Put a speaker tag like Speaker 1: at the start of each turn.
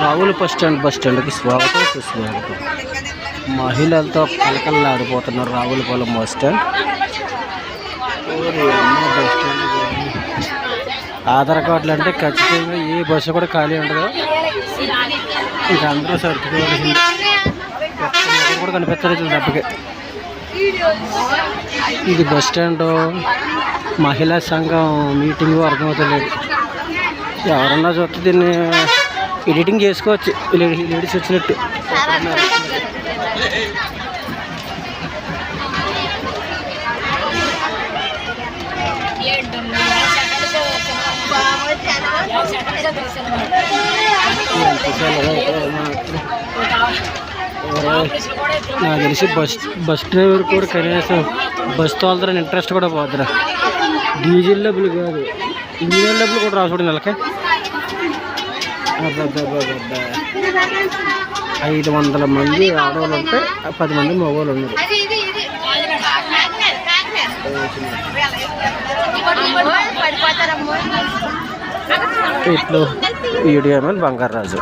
Speaker 1: Ravula bus స్టాండ్కి స్వాగతం సుస్వాగతం. మహిళలతో కలకల్లాడిపోతున్నారు Ravulapalem bus stand. Bus stand Aadhaar కార్డులు అంటే ఖచ్చితంగా ఏ బస్సు కూడా ఖాళీ ఉండదు. ఇంకా అందరూ సర్దుకోవాల్సింది. కూడా కనిపించలేదు తప్పకే. ఇది బస్ స్టాండ్ మహిళా సంఘం మీటింగ్ అర్థమవుతలేదు. ఎవరన్నా చూస్తే దీన్ని ఎడిటింగ్ చేసుకోవచ్చు. లేడీస్ వచ్చినట్టు. నాకు తెలిసి బస్ డ్రైవర్ కూడా కనీసం బస్ తోలుతారని ఇంట్రెస్ట్ కూడా పోతురా. డీజిల్ డబ్బులు కాదు, ఇంజిన్ డబ్బులు కూడా రాసుకోండి నెలకి. 500 మంది ఆడవాళ్ళు ఉంటే 10 మంది మగవాళ్ళు ఉన్నారు. ఇట్లు వీడియో మీద బంగారాజు.